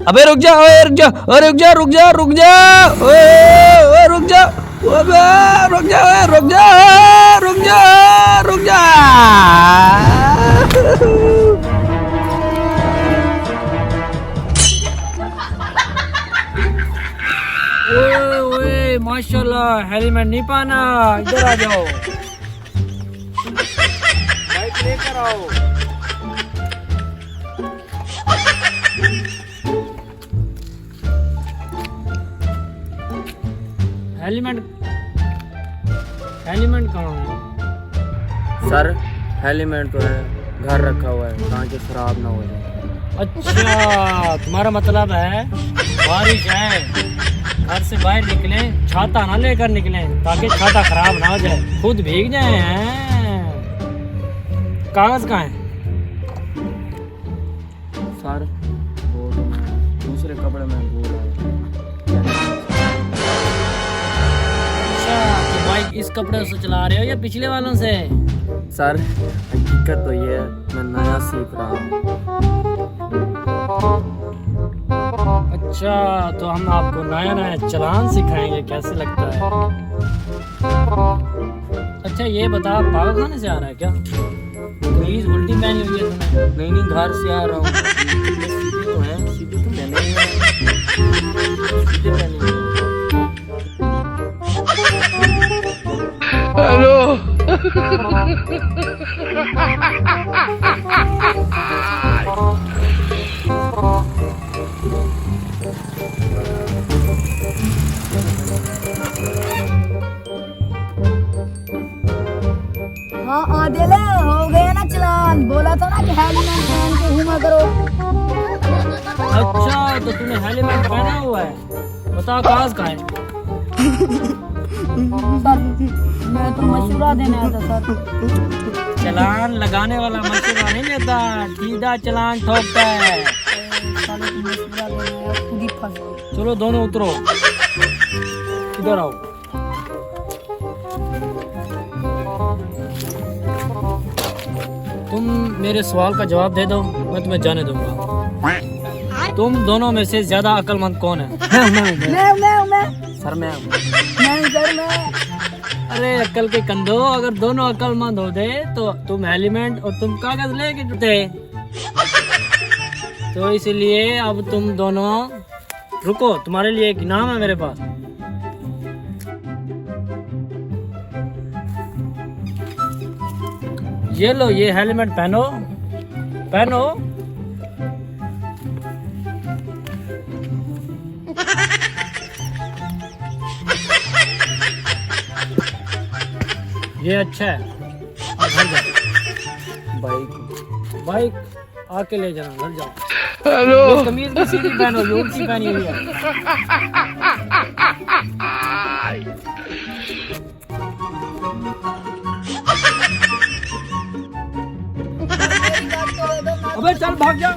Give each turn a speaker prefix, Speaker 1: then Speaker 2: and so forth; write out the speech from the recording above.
Speaker 1: अबे रुक जा, ओए रुक जा, ओए रुक जा, रुक जा, रुक जा, ओए ओए रुक जा, अबे रुक जा, ओए रुक जा, रुक जा, रुक जा। ओए ओए माशाल्लाह, हेलमेट नहीं पहना, इधर आ जाओ, बाइक लेकर आओ। हेलमेट हेलमेट कहाँ है?
Speaker 2: सर हेलमेट तो है, घर रखा हुआ है ताकि खराब ना हो जाए।
Speaker 1: अच्छा, तुम्हारा मतलब है बारिश है, घर से बाहर निकले छाता ना लेकर निकले ताकि छाता खराब ना हो जाए, खुद भीग जाए हैं। कागज कहाँ है?
Speaker 2: सर वो तो मैं दूसरे कपड़े में भूल आया।
Speaker 1: अच्छा, तो बाइक इस कपड़े से चला रहे हो या पिछले वालों से?
Speaker 2: सर हकीकत तो ये है, मैं नया सीख रहा हूँ।
Speaker 1: अच्छा, तो हम आपको नया नया चलान सिखाएंगे, कैसे लगता है? अच्छा ये बता, पागल खाने से आ रहा है क्या? प्लीज उल्टी पहनी हुई है तुमने?
Speaker 2: नहीं नहीं, घर से आ रहा हूँ। सीधी तो है, सीधी तो पहने ही है, सीधे पहनी हुई है।
Speaker 3: हाँ आदिल हो गया ना चलान, बोला था ना कि हेलमेट पहन के घूमा करो।
Speaker 1: अच्छा, तो तूने हेलमेट पहना हुआ है, बताओ कागज कहाँ है?
Speaker 3: सर मैं तो मशवरा देने आया था सर।
Speaker 1: चलान लगाने वाला मशवरा नहीं लेता, सीधा चलान ठोकता है।
Speaker 3: साले को मशवरा देने आया, खुद ही फंस गए।
Speaker 1: चलो दोनों उतरो, इधर आओ। तुम मेरे सवाल का जवाब दे दो, मैं तुम्हें जाने दूंगा। तुम दोनों में से ज्यादा अक्लमंद कौन है?
Speaker 3: मैं
Speaker 2: सर मैं
Speaker 3: नहीं सर मैं।
Speaker 1: अरे अक्ल के कंधो, अगर दोनों अक्लमंद होते तो तुम हेलमेट और तुम कागज लेके थे, तो इसलिए अब तुम दोनों रुको, तुम्हारे लिए एक इनाम है मेरे पास। ये लो, ये हेलमेट पहनो, पहनो। ये अच्छा है, अब घर जाओ। बाइक आके ले जाना, घर जाओ। हेलो, कमीज की सीधी पहनो, यूं की पहनी हुई है। अबे चल भाग जा।